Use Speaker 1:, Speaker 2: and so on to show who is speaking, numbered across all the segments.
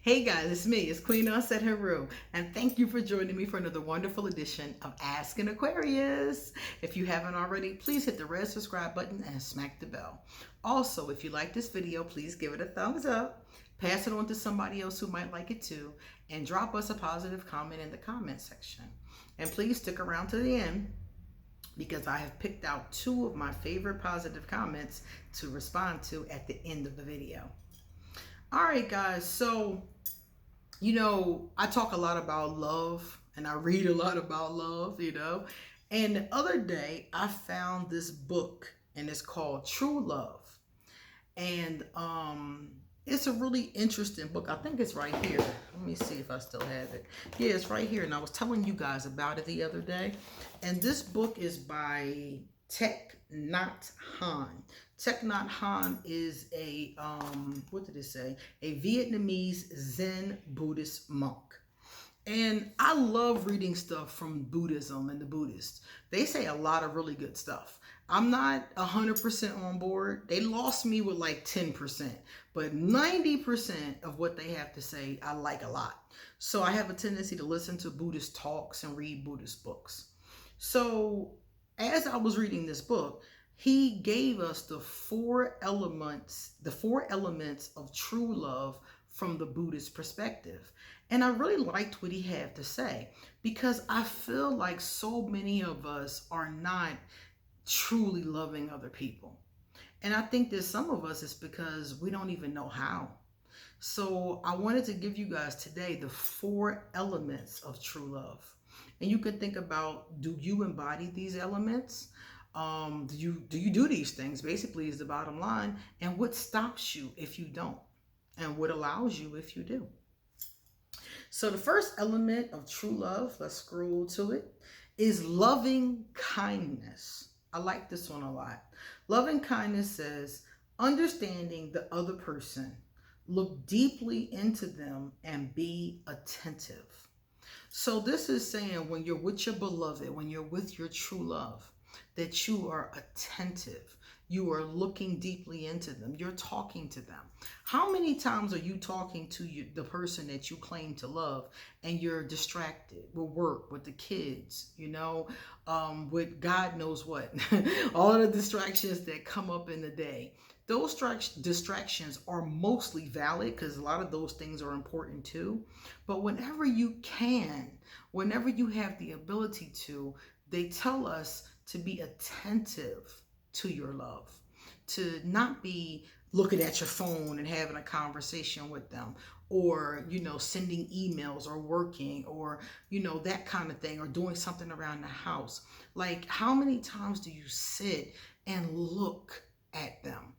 Speaker 1: Hey guys, it's me, it's Queen Onset Haru, and thank you for joining me for another wonderful edition of Ask an Aquarius. If you haven't already, please hit the red subscribe button and smack the bell. Also, if you like this video, please give it a thumbs up, pass it on to somebody else who might like it too, and drop us a positive comment in the comment section. And please stick around to the end because I have picked out two of my favorite positive comments to respond to at the end of the video. All right, guys, so I talk a lot about love and I read a lot about love. And the other day I found this book and it's called True Love. And it's a really interesting book. I think it's right here. Let me see if I still have it. Yeah, it's right here. And I was telling you guys about it the other day. And this book is by Thich Nhat Hanh. Thich Nhat Hanh is a, what did it say? A Vietnamese Zen Buddhist monk. And I love reading stuff from Buddhism and the Buddhists. They say a lot of really good stuff. I'm not 100% on board. They lost me with like 10%, but 90% of what they have to say, I like a lot. So I have a tendency to listen to Buddhist talks and read Buddhist books. So as I was reading this book, he gave us the four elements of true love from the Buddhist perspective. And I really liked what he had to say because I feel like so many of us are not truly loving other people. And I think that some of us is because we don't even know how. So I wanted to give you guys today the four elements of true love. And you can think about, do you embody these elements? Do you do these things? Basically is the bottom line. And what stops you if you don't? And what allows you if you do? So the first element of true love, let's scroll to it, is loving kindness. I like this one a lot. Loving kindness says, understanding the other person, look deeply into them and be attentive. So this is saying when you're with your beloved, when you're with your true love, that you are attentive. You are looking deeply into them. You're talking to them. How many times are you talking to the person that you claim to love and you're distracted with work, with the kids, with God knows what, all of the distractions that come up in the day. Those distractions are mostly valid because a lot of those things are important too. But whenever you can, whenever you have the ability to, they tell us to be attentive to your love, to not be looking at your phone and having a conversation with them, or sending emails or working, or that kind of thing, or doing something around the house. Like, how many times do you sit and look at them?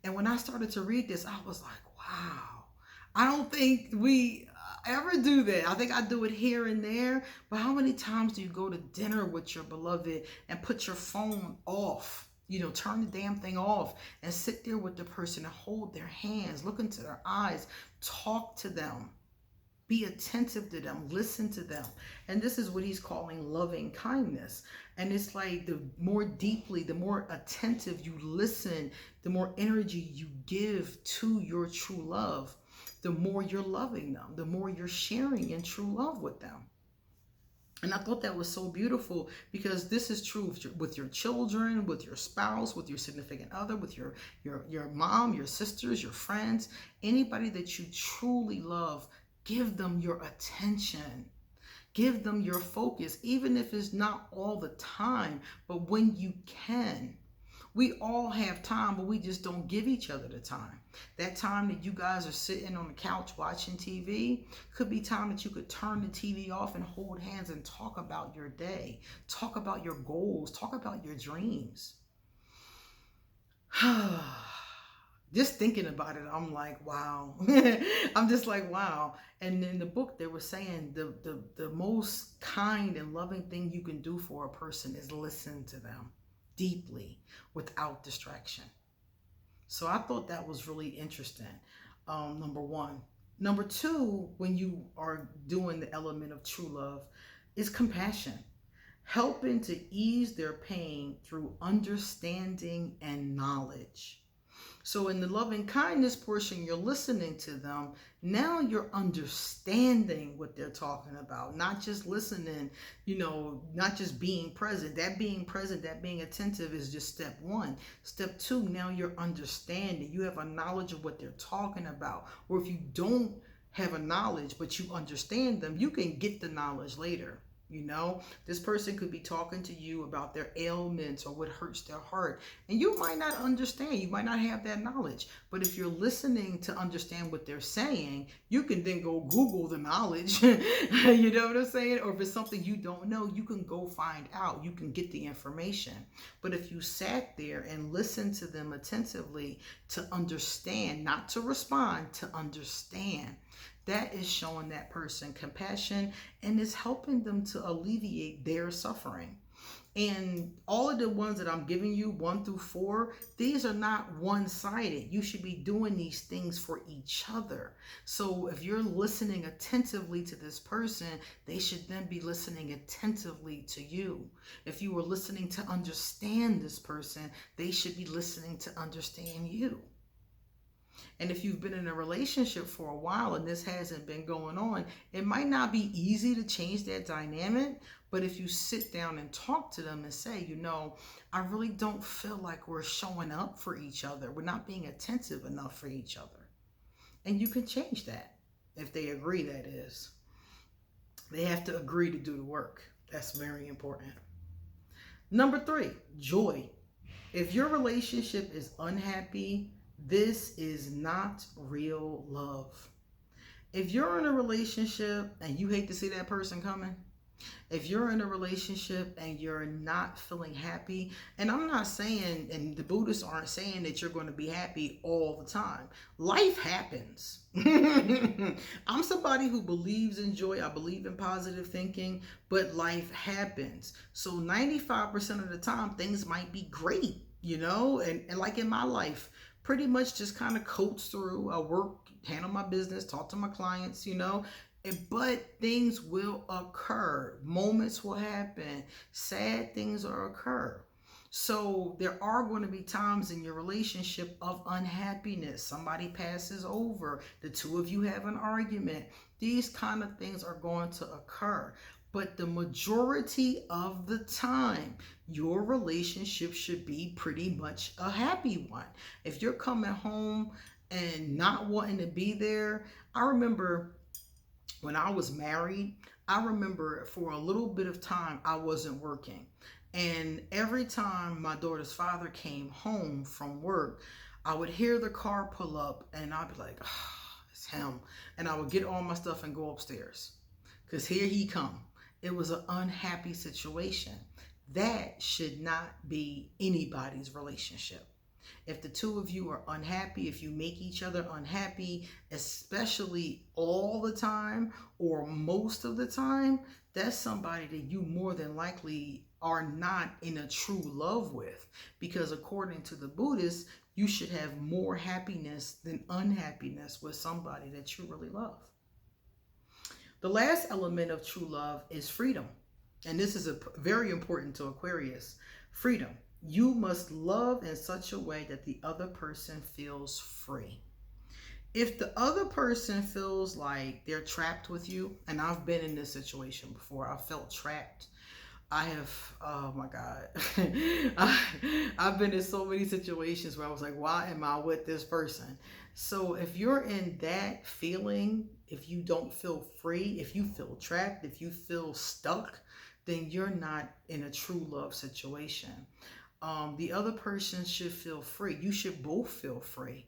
Speaker 1: And when I started to read this, I was like, wow, I don't think we ever do that. I think I do it here and there, but how many times do you go to dinner with your beloved and put your phone off? Turn the damn thing off and sit there with the person and hold their hands, look into their eyes, talk to them, be attentive to them, listen to them. And this is what he's calling loving kindness. And it's like the more deeply, the more attentive you listen, the more energy you give to your true love, the more you're loving them, the more you're sharing in true love with them. And I thought that was so beautiful because this is true with your children, with your spouse, with your significant other, with your mom, your sisters, your friends, anybody that you truly love. Give them your attention. Give them your focus, even if it's not all the time, but when you can. We all have time, but we just don't give each other the time. That time that you guys are sitting on the couch watching TV could be time that you could turn the TV off and hold hands and talk about your day, talk about your goals, talk about your dreams. Just thinking about it, I'm like, wow. I'm just like, wow. And in the book, they were saying the most kind and loving thing you can do for a person is listen to them deeply without distraction. So I thought that was really interesting. Number one. Number two, when you are doing the element of true love, is compassion. Helping to ease their pain through understanding and knowledge. So in the loving kindness portion, you're listening to them. Now you're understanding what they're talking about, not just listening, not just being present. That being present, that being attentive is just step one. Step two, now you're understanding. You have a knowledge of what they're talking about. Or if you don't have a knowledge, but you understand them, you can get the knowledge later. This person could be talking to you about their ailments or what hurts their heart, and you might not understand. You might not have that knowledge. But if you're listening to understand what they're saying, you can then go Google the knowledge. You know what I'm saying? Or if it's something you don't know, you can go find out. You can get the information. But if you sat there and listened to them attentively to understand, not to respond, to understand, that is showing that person compassion and is helping them to alleviate their suffering. And all of the ones that I'm giving you, 1 through 4, these are not one-sided. You should be doing these things for each other. So if you're listening attentively to this person, they should then be listening attentively to you. If you were listening to understand this person, they should be listening to understand you. And if you've been in a relationship for a while and this hasn't been going on, it might not be easy to change that dynamic. But if you sit down and talk to them and say, I really don't feel like we're showing up for each other. We're not being attentive enough for each other. And you can change that if they agree, that is. They have to agree to do the work. That's very important. Number 3, joy. If your relationship is unhappy, this is not real love. If you're in a relationship and you hate to see that person coming, if you're in a relationship and you're not feeling happy, and I'm not saying, and the Buddhists aren't saying that you're going to be happy all the time. Life happens. I'm somebody who believes in joy. I believe in positive thinking, but life happens. So 95% of the time, things might be great, and like in my life, pretty much just kind of coast through. I work, handle my business, talk to my clients, but things will occur. Moments will happen. Sad things will occur. So there are going to be times in your relationship of unhappiness. Somebody passes over. The two of you have an argument. These kind of things are going to occur. But the majority of the time, your relationship should be pretty much a happy one. If you're coming home and not wanting to be there, I remember when I was married, I remember for a little bit of time, I wasn't working. And every time my daughter's father came home from work, I would hear the car pull up and I'd be like, it's him. And I would get all my stuff and go upstairs because here he come. It was an unhappy situation. That should not be anybody's relationship. If the two of you are unhappy, if you make each other unhappy, especially all the time or most of the time, that's somebody that you more than likely are not in a true love with. Because according to the Buddhists, you should have more happiness than unhappiness with somebody that you really love. The last element of true love is freedom. And this is very important to Aquarius. Freedom. You must love in such a way that the other person feels free. If the other person feels like they're trapped with you, and I've been in this situation before, I felt trapped. I have, oh my God. I've been in so many situations where I was like, why am I with this person? So if you're in that feeling, if you don't feel free, if you feel trapped, if you feel stuck, then you're not in a true love situation. The other person should feel free. You should both feel free.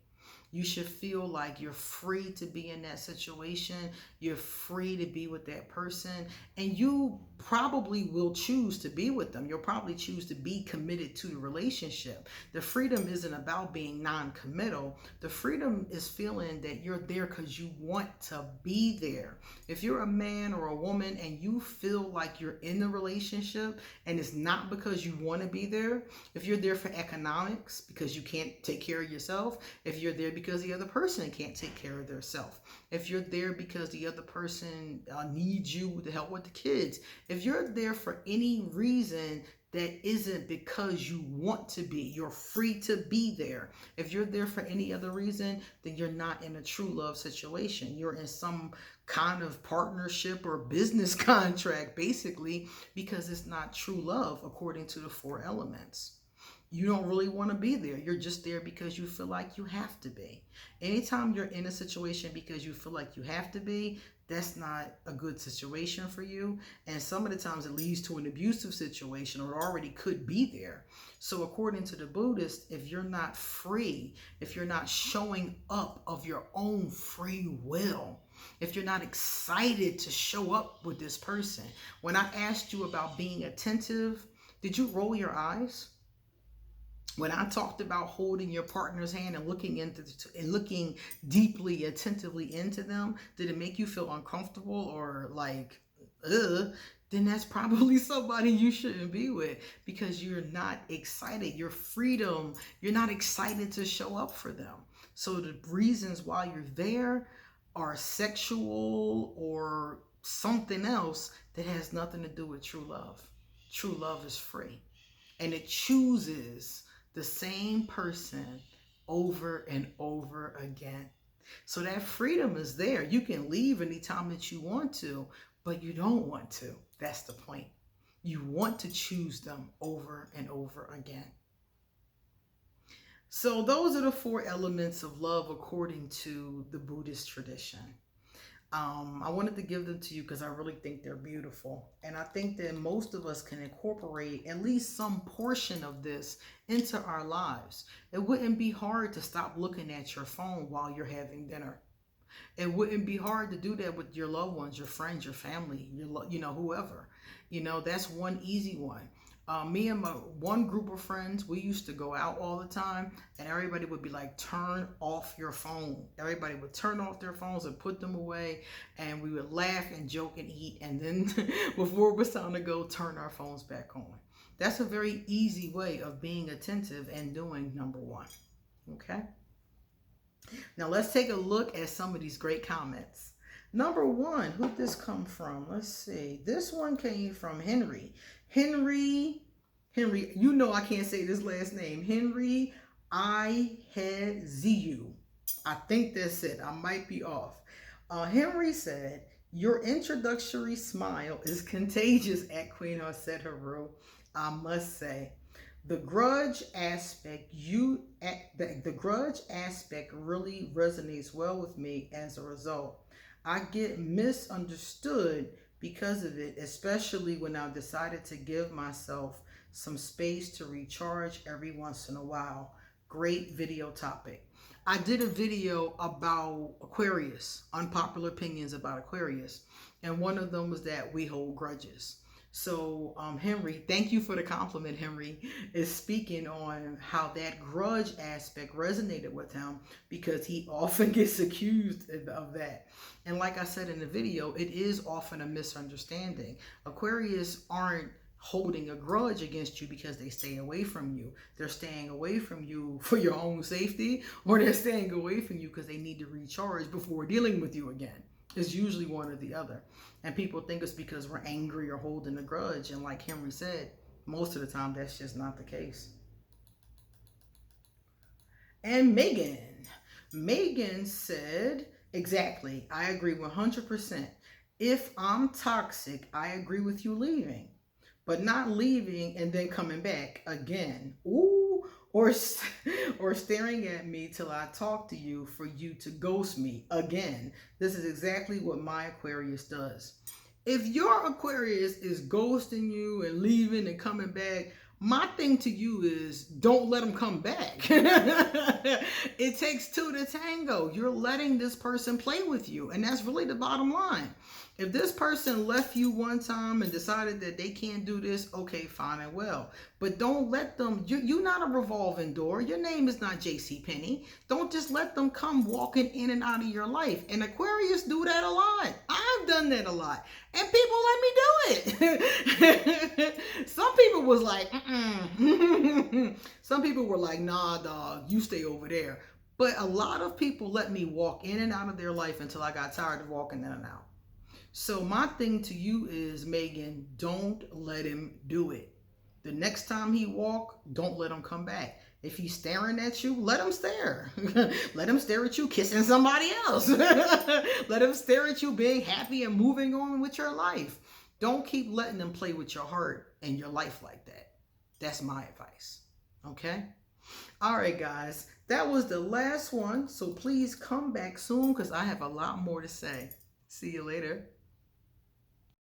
Speaker 1: You should feel like you're free to be in that situation. You're free to be with that person. And you probably will choose to be with them. You'll probably choose to be committed to the relationship. The freedom isn't about being non-committal. The freedom is feeling that you're there because you want to be there. If you're a man or a woman and you feel like you're in the relationship and it's not because you want to be there, if you're there for economics because you can't take care of yourself, if you're there because the other person can't take care of themselves. If you're there because the other person needs you to help with the kids. If you're there for any reason that isn't because you want to be, you're free to be there. If you're there for any other reason, then you're not in a true love situation. You're in some kind of partnership or business contract, basically, because it's not true love according to the 4 elements. You don't really want to be there. You're just there because you feel like you have to be. Anytime you're in a situation because you feel like you have to be, that's not a good situation for you. And some of the times it leads to an abusive situation, or already could be there. So according to the Buddhists, if you're not free, if you're not showing up of your own free will, if you're not excited to show up with this person. When I asked you about being attentive, did you roll your eyes? When I talked about holding your partner's hand and looking deeply, attentively into them, did it make you feel uncomfortable or like, ugh? Then that's probably somebody you shouldn't be with, because you're not excited. Your freedom, you're not excited to show up for them. So the reasons why you're there are sexual or something else that has nothing to do with true love. True love is free, and it chooses the same person over and over again. So that freedom is there. You can leave anytime that you want to, but you don't want to. That's the point. You want to choose them over and over again. So those are the 4 elements of love according to the Buddhist tradition. I wanted to give them to you because I really think they're beautiful. And I think that most of us can incorporate at least some portion of this into our lives. It wouldn't be hard to stop looking at your phone while you're having dinner. It wouldn't be hard to do that with your loved ones, your friends, your family, whoever. That's one easy one. Me and my one group of friends, we used to go out all the time, and everybody would be like, turn off your phone. Everybody would turn off their phones and put them away, and we would laugh and joke and eat, and then before it was time to go, turn our phones back on. That's a very easy way of being attentive and doing number 1. Okay? Now let's take a look at some of these great comments. Number 1, who'd this come from? Let's see. This one came from Henry. Henry, I can't say this last name. Henry Iheziu. I think that's it. I might be off. Henry said, your introductory smile is contagious at Queen Aset Haru. I must say. The grudge aspect really resonates well with me as a result. I get misunderstood because of it, especially when I've decided to give myself some space to recharge every once in a while. Great video topic. I did a video about Aquarius, unpopular opinions about Aquarius, and one of them was that we hold grudges. So Henry, thank you for the compliment. Henry is speaking on how that grudge aspect resonated with him because he often gets accused of that. And like I said in the video, it is often a misunderstanding. Aquarius aren't holding a grudge against you because they stay away from you. They're staying away from you for your own safety, or they're staying away from you because they need to recharge before dealing with you again. It's usually one or the other. And people think it's because we're angry or holding a grudge. And like Henry said, most of the time, that's just not the case. And Megan said, exactly, I agree 100%. If I'm toxic, I agree with you leaving, but not leaving and then coming back again. Ooh, or staring at me till I talk to you for you to ghost me again. This is exactly what my Aquarius does. If your Aquarius is ghosting you and leaving and coming back, my thing to you is don't let them come back. It takes 2 to tango. You're letting this person play with you. And that's really the bottom line. If this person left you one time and decided that they can't do this, okay, fine and well. But don't let them, you're not a revolving door. Your name is not JCPenney. Don't just let them come walking in and out of your life. And Aquarius do that a lot. I've done that a lot. And people let me do it. Some people was like, Some people were like, nah, dog, you stay over there. But a lot of people let me walk in and out of their life until I got tired of walking in and out. So my thing to you is, Megan, don't let him do it. The next time he walk, don't let him come back. If he's staring at you, let him stare. Let him stare at you kissing somebody else. Let him stare at you being happy and moving on with your life. Don't keep letting him play with your heart and your life like that. That's my advice. Okay? All right, guys. That was the last one. So please come back soon because I have a lot more to say. See you later.